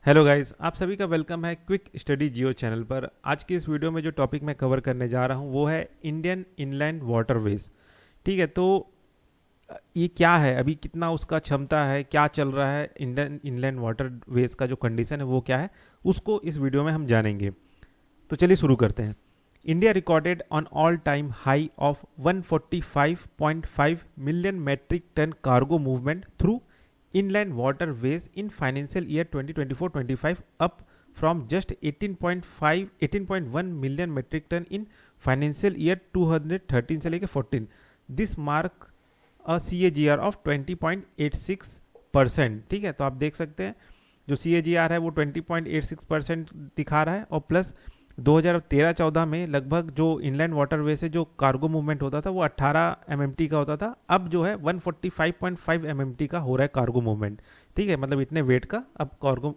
Hello guys, आप सभी का वेलकम है क्विक स्टडी जियो चैनल पर। आज की इस वीडियो में जो टॉपिक मैं कवर करने जा रहा हूं वो है इंडियन इनलैंड वाटरवेज। ठीक है, तो ये क्या है, अभी कितना उसका क्षमता है, क्या चल रहा है, इंडियन इनलैंड वाटरवेज का जो कंडीशन है वो क्या है, उसको इस वीडियो में हम जानेंगे। तो चलिए शुरू करते हैं। India recorded on all time high of 145.5 million metric tonne cargo movement through inland waterways in financial year 2024-25, up from just 18.1 million metric ton in financial year 2013 से लेके 14. This mark a CAGR of 20.86%। ठीक है, तो आप देख सकते हैं जो CAGR है वो 20.86% दिखा रहा है, और प्लस 2013-14 में लगभग जो इनलैंड वाटरवे से जो कार्गो मूवमेंट होता था वो 18 MMT का होता था। अब जो है 145.5 MMT का हो रहा है कार्गो मूवमेंट। ठीक है, मतलब इतने वेट का अब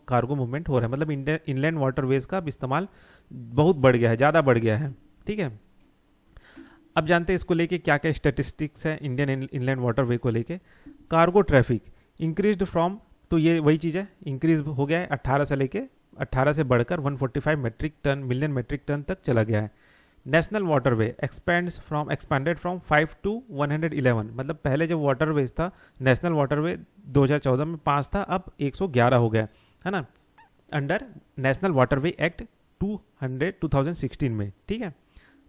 कार्गो मूवमेंट हो रहा है, मतलब इनलैंड वाटरवेज का अब इस्तेमाल बहुत बढ़ गया है, ज़्यादा बढ़ गया है। ठीक है, अब जानते हैं इसको लेके क्या क्या स्टेटिस्टिक्स है इंडियन इनलैंड वाटरवे को लेके। कार्गो ट्रैफिक इंक्रीज्ड फ्रॉम, तो ये वही चीज़ है, इंक्रीज हो गया है 18 से बढ़कर 145 मिलियन मेट्रिक टन तक चला गया है। National waterway expanded from 5 to 111, मतलब पहले जब वाटरवेज था नेशनल वाटरवे 2014 में 5 था, अब 111 हो गया है ना, अंडर नेशनल वाटरवे एक्ट 2016 में। ठीक है,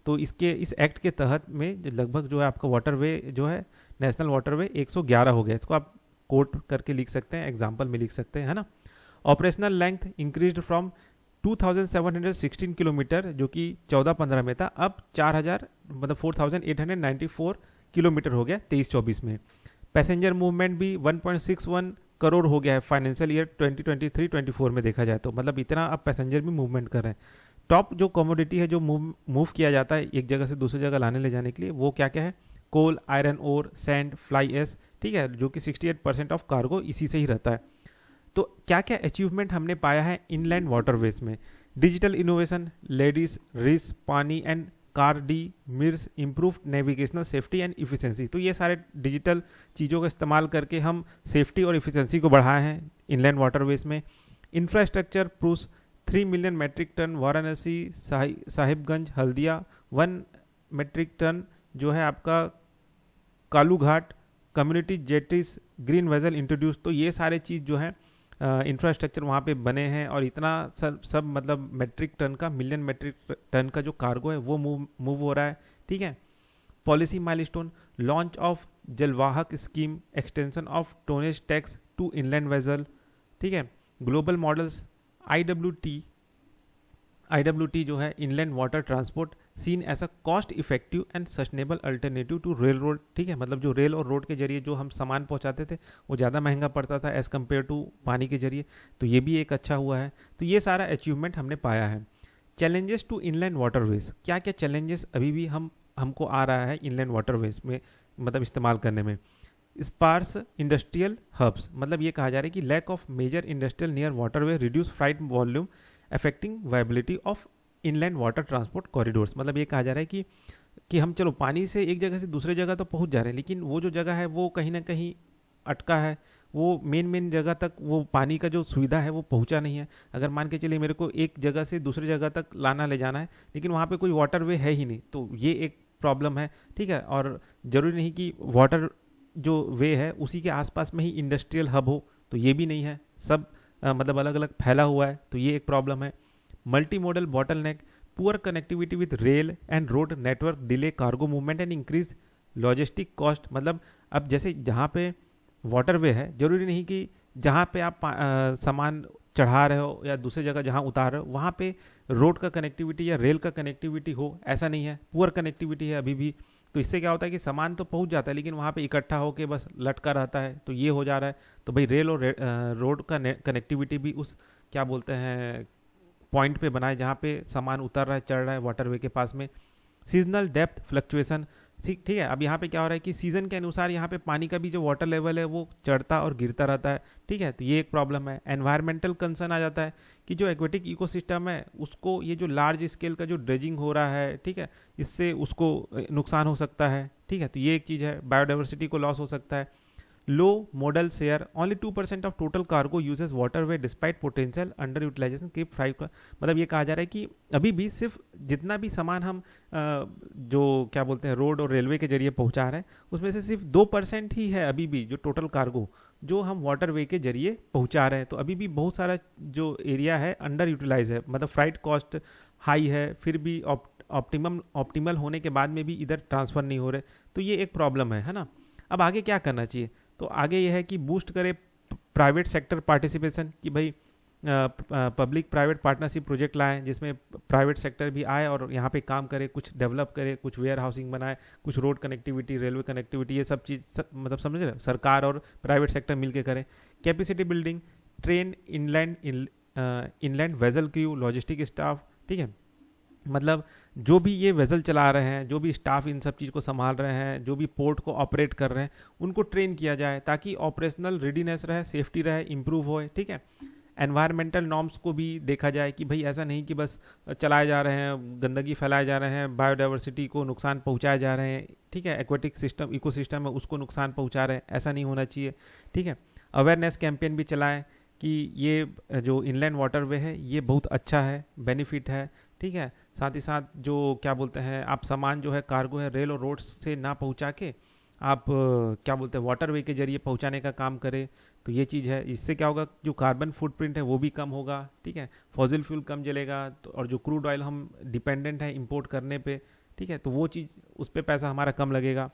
तो इस एक्ट के तहत में लगभग जो है आपका वाटरवे जो है नेशनल वाटरवे 111 हो गया। इसको आप कोट करके लिख सकते हैं, एग्जाम्पल में लिख सकते हैं, है ना। Operational length increased from 2716 kilometre जो कि 14-15 में था, अब 4894 किलोमीटर हो गया 23-24 में। पैसेंजर मूवमेंट भी 1.61 करोड़ हो गया है फाइनेंशियल ईयर 2023-24 में देखा जाए तो, मतलब इतना अब पैसेंजर भी मूवमेंट कर रहे हैं। टॉप जो कमोडिटी है जो मूव किया जाता है एक जगह से दूसरी जगह लाने ले जाने के लिए, वो क्या क्या है, coal, iron ore, sand, fly ash. ठीक है, जो कि 68% ऑफ कार्गो इसी से ही रहता है। तो क्या क्या अचीवमेंट हमने पाया है इनलैंड वाटरवेज में। Digital innovation, LADIS, PANI and CAR D मिर्स, improved navigational safety and efficiency. तो ये सारे डिजिटल चीज़ों का इस्तेमाल करके हम सेफ्टी और इफिशिएंसी को बढ़ाए हैं इनलैंड वाटरवेज में। इंफ्रास्ट्रक्चर प्रूस 3 million metric tonne Varanasi, Sahibganj, Haldia 1 metric tonne जो है आपका Kalughat, community jetties, green vessel introduce. तो ये सारे चीज़ जो है इंफ्रास्ट्रक्चर वहाँ पे बने हैं, और इतना सब मतलब मेट्रिक टन का, मिलियन मेट्रिक टन का जो कार्गो है वो मूव हो रहा है। ठीक है, policy milestone, launch of Jalvahak scheme, extension of tonnage tax to inland vessel. ठीक है, ग्लोबल मॉडल्स, IWT जो है inland water transport seen as a cost effective and sustainable alternative to rail road. ठीक है, मतलब जो रेल और रोड के जरिए जो हम सामान पहुंचाते थे वो ज़्यादा महंगा पड़ता था एज़ कम्पेयर टू पानी के जरिए, तो ये भी एक अच्छा हुआ है। तो ये सारा अचीवमेंट हमने पाया है। चैलेंजेस टू इनलैंड वाटरवेज, क्या क्या चैलेंजेस अभी भी हमको आ रहा है इनलैंड वाटरवेज में, मतलब इस्तेमाल करने में। स्पार्स इंडस्ट्रियल हब्स, मतलब ये कहा जा रहा है कि lack of major industrial near waterway, reduce flight volume affecting viability of inland water transport corridors. मतलब ये कहा जा रहा है कि हम चलो पानी से एक जगह से दूसरे जगह तो पहुंच जा रहे हैं, लेकिन वो जो जगह है वो कहीं ना कहीं अटका है, वो मेन जगह तक वो पानी का जो सुविधा है वो पहुंचा नहीं है। अगर मान के चलिए मेरे को एक जगह से दूसरी जगह तक लाना ले जाना है, लेकिन वहाँ पे कोई वाटर वे है ही नहीं, तो ये एक प्रॉब्लम है। ठीक है, और ज़रूरी नहीं कि वाटर जो वे है उसी के आसपास में ही इंडस्ट्रियल हब हो, तो ये भी नहीं है, सब मतलब अलग अलग फैला हुआ है, तो ये एक प्रॉब्लम है। Multi modal bottle neck, poor connectivity with rail and road network, delay cargo movement and increase logistic cost. मतलब अब जैसे जहाँ पे वाटरवे है, जरूरी नहीं कि जहाँ पे आप सामान चढ़ा रहे हो या दूसरी जगह जहाँ उतार रहे हो वहाँ पे रोड का कनेक्टिविटी या रेल का कनेक्टिविटी हो, ऐसा नहीं है, पुअर कनेक्टिविटी है अभी भी। तो इससे क्या होता है कि सामान तो पहुंच जाता है लेकिन वहाँ पे इकट्ठा होकर बस लटका रहता है, तो ये हो जा रहा है। तो भाई रेल और रोड का कनेक्टिविटी भी उस क्या बोलते हैं पॉइंट पे बनाए जहाँ पे सामान उतर रहा है, चढ़ रहा है वाटरवे के पास में। सीजनल डेप्थ फ्लक्चुएशन, ठीक है, अब यहाँ पे क्या हो रहा है कि सीजन के अनुसार यहाँ पे पानी का भी जो वाटर लेवल है वो चढ़ता और गिरता रहता है। ठीक है, तो ये एक प्रॉब्लम है। एनवायरमेंटल कंसर्न आ जाता है कि जो एक्वेटिक इकोसिस्टम है उसको ये जो लार्ज स्केल का जो ड्रेजिंग हो रहा है, ठीक है, इससे उसको नुकसान हो सकता है। ठीक है, तो ये एक चीज़ है, बायोडाइवर्सिटी को लॉस हो सकता है। Low modal share, only 2% of total cargo uses waterway despite potential under utilization keep 5। मतलब ये कहा जा रहा है कि अभी भी सिर्फ जितना भी सामान हम जो क्या बोलते हैं रोड और रेलवे के जरिए पहुंचा रहे हैं उसमें से सिर्फ 2% ही है अभी भी जो टोटल कार्गो जो हम वाटरवे के जरिए पहुंचा रहे हैं। तो अभी भी बहुत सारा जो एरिया है अंडर यूटिलाइज है, मतलब फ्राइट कॉस्ट हाई है, फिर भी ऑप्टिमल होने के बाद में भी इधर ट्रांसफ़र नहीं हो रहे। तो ये एक प्रॉब्लम है ना। अब आगे क्या करना चाहिए? तो आगे ये है कि बूस्ट करे प्राइवेट सेक्टर पार्टिसिपेशन, कि भाई पब्लिक प्राइवेट पार्टनरशिप प्रोजेक्ट लाएं जिसमें प्राइवेट सेक्टर भी आए और यहाँ पे काम करे, कुछ डेवलप करे, कुछ वेयर हाउसिंग बनाए, कुछ रोड कनेक्टिविटी, रेलवे कनेक्टिविटी, ये सब चीज़ मतलब समझ रहे, सरकार और प्राइवेट सेक्टर मिलकर करें। Capacity building, train inland vessel crew, logistic staff, ठीक है, मतलब जो भी ये वेजल चला रहे हैं, जो भी स्टाफ इन सब चीज़ को संभाल रहे हैं, जो भी पोर्ट को ऑपरेट कर रहे हैं, उनको ट्रेन किया जाए ताकि ऑपरेशनल रेडीनेस रहे, सेफ्टी रहे, इंप्रूव होए, ठीक है। एनवायरमेंटल नॉर्म्स को भी देखा जाए कि भाई ऐसा नहीं कि बस चलाए जा रहे हैं, गंदगी फैलाए जा रहे हैं, बायोडाइवर्सिटी को नुकसान पहुंचाए जा रहे हैं, ठीक है, एक्वेटिक सिस्टम इकोसिस्टम है उसको नुकसान पहुंचा रहे हैं, ऐसा नहीं होना चाहिए, ठीक है। अवेयरनेस कैंपेन भी चलाएं कि ये जो इनलैंड वाटरवे है ये बहुत अच्छा है, बेनिफिट है, ठीक है। साथ ही साथ जो क्या बोलते हैं आप सामान जो है कार्गो है रेल और रोड से ना पहुंचा के आप क्या बोलते हैं वाटरवे के जरिए पहुंचाने का काम करें। तो ये चीज़ है, इससे क्या होगा, जो कार्बन फुटप्रिंट है वो भी कम होगा, ठीक है, फॉसिल फ्यूल कम जलेगा, तो और जो क्रूड ऑयल हम डिपेंडेंट है इंपोर्ट करने पे, ठीक है, तो वो चीज़ उस पर पैसा हमारा कम लगेगा।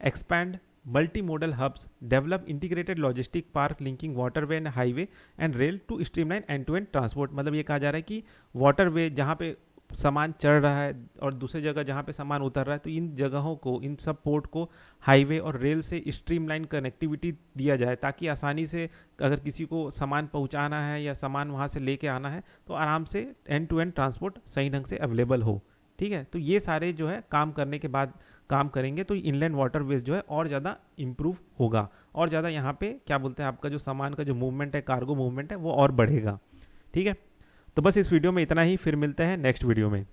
Expand multi modal hubs, develop integrated logistic park linking waterway and highway and rail to streamline end to end transport. मतलब ये कहा जा रहा है कि वाटरवे जहाँ पे सामान चढ़ रहा है और दूसरी जगह जहाँ पे सामान उतर रहा है, तो इन जगहों को, इन सब पोर्ट को हाईवे और रेल से स्ट्रीमलाइन कनेक्टिविटी दिया जाए ताकि आसानी से अगर किसी को सामान पहुँचाना है या सामान वहाँ से लेके आना है तो आराम से एंड टू एंड ट्रांसपोर्ट सही ढंग से अवेलेबल हो, ठीक है। तो ये सारे जो है काम करने के बाद काम करेंगे तो इनलैंड वाटरवेज जो है और ज़्यादा इम्प्रूव होगा, और ज़्यादा यहाँ पे क्या बोलते हैं आपका जो सामान का जो मूवमेंट है, कार्गो मूवमेंट है, वो और बढ़ेगा, ठीक है। तो बस इस वीडियो में इतना ही, फिर मिलते हैं नेक्स्ट वीडियो में।